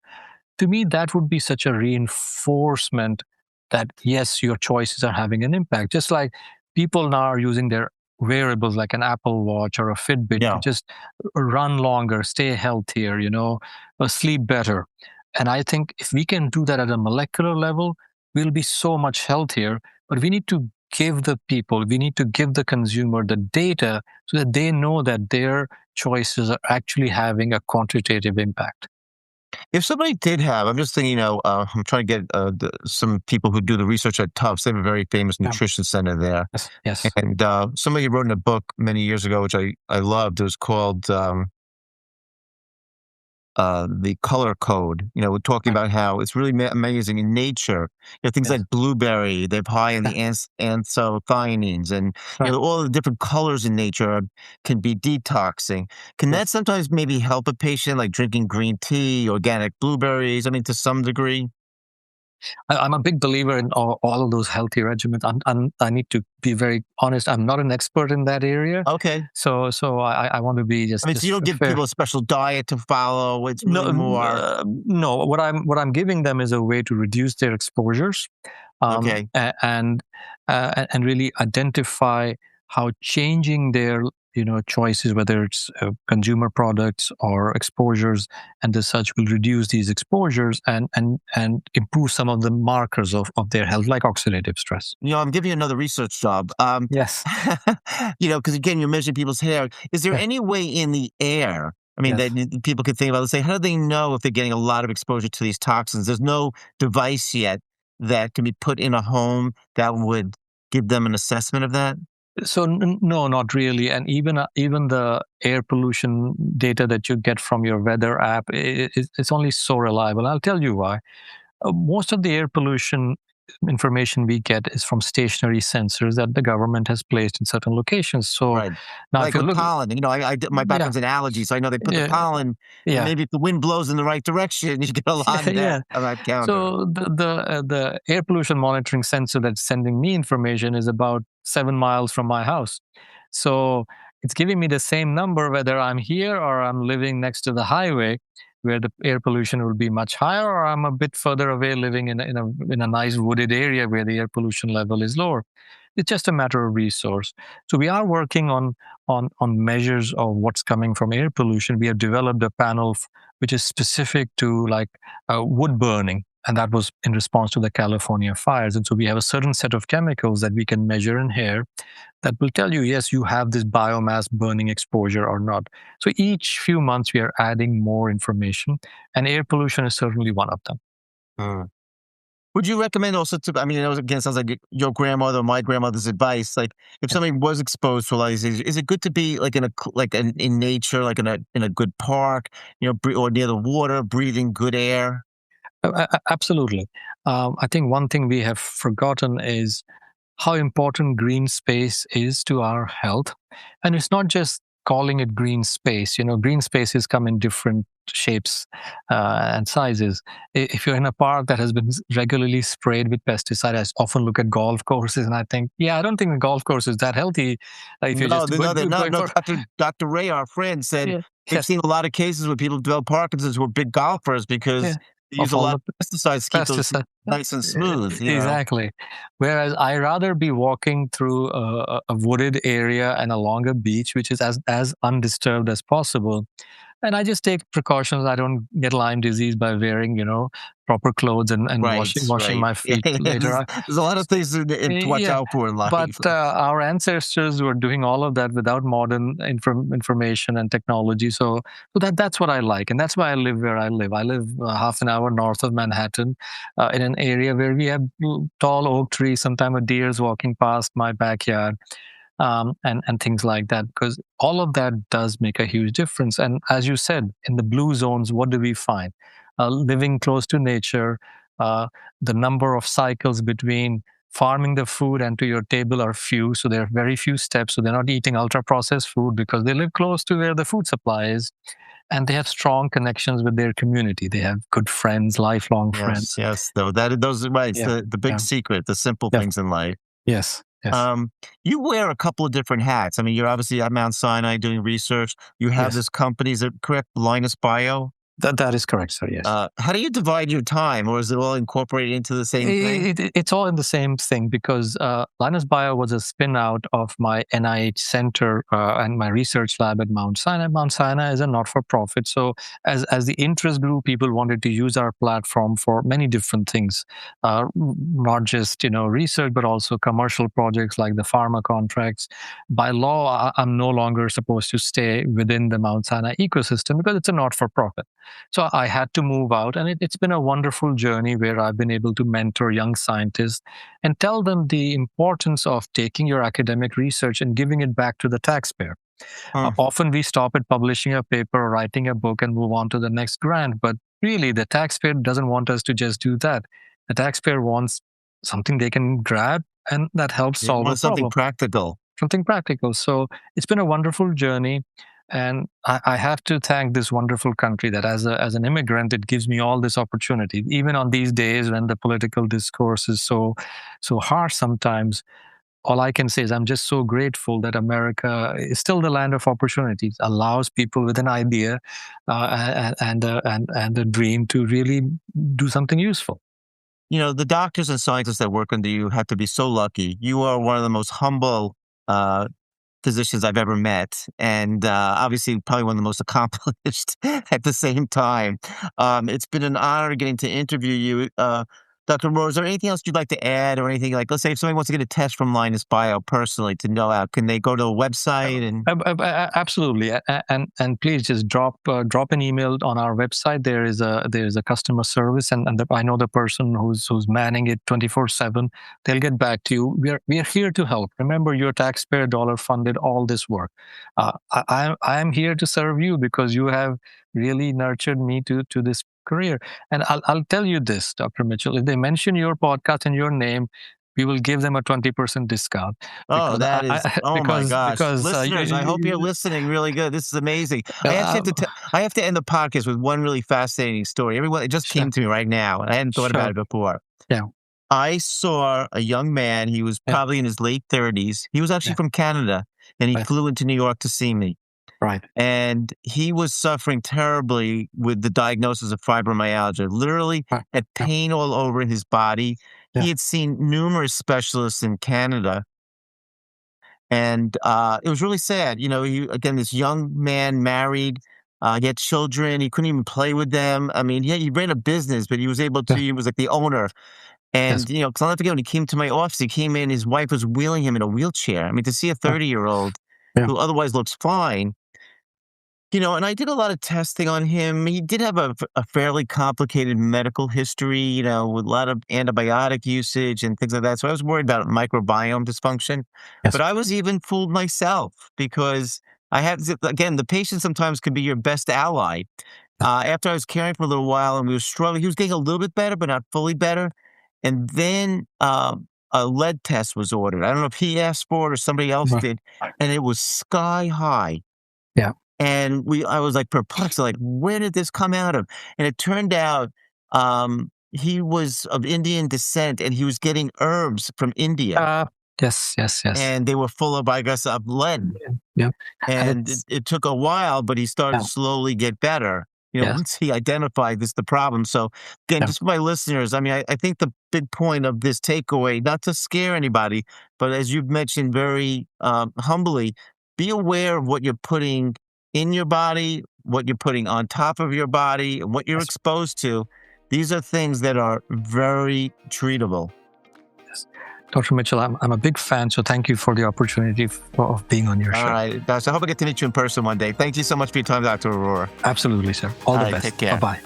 To me, that would be such a reinforcement that, yes, your choices are having an impact. Just like people now are using their wearables like an Apple Watch or a Fitbit to Yeah. just run longer, stay healthier, sleep better. And I think if we can do that at a molecular level, we'll be so much healthier. But we need to give the consumer the data so that they know that their choices are actually having a quantitative impact. If somebody did have, I'm just thinking, I'm trying to get some people who do the research at Tufts. They have a very famous Yeah. nutrition center there. Yes. And somebody wrote in a book many years ago, which I loved. It was called The Color Code. We're talking Right. about how it's really amazing in nature. Things Yes. like blueberry, they're high in the anthocyanins, and Right. all the different colors in nature can be detoxing. Can Yes. that sometimes maybe help a patient, like drinking green tea, organic blueberries? I mean, to some degree. I'm a big believer in all of those healthy regimens. I need to be very honest. I'm not an expert in that area, Okay. so I want to be just I mean, so you don't give fair. people a special diet to follow. It's No, really more no. What I'm giving them is a way to reduce their exposures, okay. and really identify how changing their choices, whether it's consumer products or exposures, and as such will reduce these exposures and improve some of the markers of their health, like oxidative stress. I'm giving you another research job. Yes. Because again, you're measuring people's hair. Is there Yeah. any way in the air? I mean, Yes. that people could think about, let's say, how do they know if they're getting a lot of exposure to these toxins? There's no device yet that can be put in a home that would give them an assessment of that. So no, not really. And even the air pollution data that you get from your weather app, it's only so reliable. I'll tell you why. Most of the air pollution information we get is from stationary sensors that the government has placed in certain locations. So Right. now, if Like you with look, pollen, my yeah, background's in allergies, so I know they put the yeah, pollen, and yeah, maybe if the wind blows in the right direction, you get a lot yeah. on that counter. So the air pollution monitoring sensor that's sending me information is about 7 miles from my house. So it's giving me the same number whether I'm here or I'm living next to the highway, where the air pollution will be much higher, or I'm a bit further away, living in a nice wooded area where the air pollution level is lower. It's just a matter of resource. So we are working on measures of what's coming from air pollution. We have developed a panel which is specific to like wood burning, and that was in response to the California fires. And so we have a certain set of chemicals that we can measure in hair that will tell you, yes, you have this biomass burning exposure or not. So each few months we are adding more information, and air pollution is certainly one of them. Hmm. Would you recommend also to, I mean, again, it sounds like your grandmother or my grandmother's advice. Like, if Yeah. somebody was exposed to a lot of these things, is it good to be like in nature, like in a good park, or near the water, breathing good air? Absolutely. I think one thing we have forgotten is how important green space is to our health. And it's not just calling it green space. Green spaces come in different shapes and sizes. If you're in a park that has been regularly sprayed with pesticide, I often look at golf courses and I think, yeah, I don't think the golf course is that healthy. If you're No, just no, they're not. going No, for, Dr. Ray, our friend, said yeah, they've yes, seen a lot of cases where people develop Parkinson's who are big golfers because yeah, use a all lot the of pesticides to keep those pesticides. nice and smooth, you know? Exactly. Whereas I rather be walking through a wooded area and along a beach, which is as undisturbed as possible. And I just take precautions. I don't get Lyme disease by wearing, proper clothes and Right, washing right. my Yeah, feet later on. there's a lot of things to watch Yeah, out for in but life. our ancestors were doing all of that without modern information and technology. So that's what I like, and that's why I live where I live. I live half an hour north of Manhattan, in an area where we have tall oak trees. Sometimes a deer is walking past my backyard, and things like that. Because all of that does make a huge difference. And as you said, in the blue zones, what do we find? Living close to nature, uh, the number of cycles between farming the food and to your table are few, so there are very few steps. So they're not eating ultra processed food because they live close to where the food supply is, and they have strong connections with their community. They have good friends, lifelong Yes, friends. yes. Those are right. It's Yeah, the big yeah, secret, the simple yeah. things in life. Yes, yes, Um, you wear a couple of different hats. I mean, you're obviously at Mount Sinai doing research. You have yes. this company, is it correct? LinusBio? That is correct, sir. Yes. How do you divide your time, or is it all incorporated into the same thing? It's all in the same thing because LinusBio was a spin out of my NIH center and my research lab at Mount Sinai. Mount Sinai is a not for profit. So, as the interest grew, people wanted to use our platform for many different things, not just research, but also commercial projects like the pharma contracts. By law, I'm no longer supposed to stay within the Mount Sinai ecosystem because it's a not for profit. So I had to move out, and it's been a wonderful journey where I've been able to mentor young scientists and tell them the importance of taking your academic research and giving it back to the taxpayer. Hmm. Often we stop at publishing a paper or writing a book and move on to the next grant, but really the taxpayer doesn't want us to just do that. The taxpayer wants something they can grab and that helps You solve a want something problem, practical. something practical. So it's been a wonderful journey. And I have to thank this wonderful country that as an immigrant, it gives me all this opportunity. Even on these days when the political discourse is so harsh sometimes, all I can say is I'm just so grateful that America is still the land of opportunities, allows people with an idea and a dream to really do something useful. You know, the doctors and scientists that work under you have to be so lucky. You are one of the most humble uh, physicians I've ever met, and obviously probably one of the most accomplished at the same time. It's been an honor getting to interview you. Dr. Rowe, is there anything else you'd like to add or anything like, let's say if somebody wants to get a test from Linus Bio personally to know out, can they go to a website and Absolutely, and please just drop an email on our website. There is a customer service, and I know the person who's manning it 24/7. They'll get back to you. We are here to help. Remember, your taxpayer dollar funded all this work. I am here to serve you because you have really nurtured me to this career. And I'll tell you this, Dr. Mitchell, if they mention your podcast and your name, we will give them a 20% discount oh, because that is, oh my gosh. Listeners, I hope you're you, listening really good. This is amazing. I actually uh, I have to end the podcast with one really fascinating story. Everyone, it just sure, came to me right now, and I hadn't thought about sure, it before. yeah, I saw a young man, he was yeah, probably in his late 30s. He was actually yeah, from Canada, and he right, flew into New York to see me. right, And he was suffering terribly with the diagnosis of fibromyalgia, literally right, had yeah, pain all over his body. He yeah, had seen numerous specialists in Canada, and it was really sad. You know, again, this young man married, he had children, he couldn't even play with them. I mean, yeah, he ran a business, but he was able to, yeah, he was like the owner. yes, And, you know, because I'll never forget when he came to my office, he came in, his wife was wheeling him in a wheelchair. I mean, to see a yeah, 30-year-old yeah, who otherwise looks fine, you know, and I did a lot of testing on him. He did have a fairly complicated medical history, you know, with a lot of antibiotic usage and things like that. So I was worried about microbiome dysfunction. yes, But I was even fooled myself because again, the patient sometimes can be your best ally. After I was caring for a little while and we were struggling, he was getting a little bit better, but not fully better. And then a lead test was ordered. I don't know if he asked for it or somebody else right, did. And it was sky high. yeah, And I was like perplexed, like, where did this come out of? And it turned out he was of Indian descent and he was getting herbs from India. uh, yes, yes, yes, And they were full of, I guess, of lead. yeah, yeah, and And it's it took a while, but he started yeah. to slowly get better. Yes. once he identified the problem. So again, Yeah. just for my listeners, I mean, I think the big point of this takeaway, not to scare anybody, but as you've mentioned very humbly, be aware of what you're putting in your body, what you're putting on top of your body, and what you're Yes. exposed to. These are things that are very treatable. Yes. Dr. Mitchell, I'm a big fan, so thank you for the opportunity of being on your show. All right, guys. I hope I get to meet you in person one day. Thank you so much for your time, Dr. Arora. Absolutely, sir. All the right, best. take care. Bye-bye.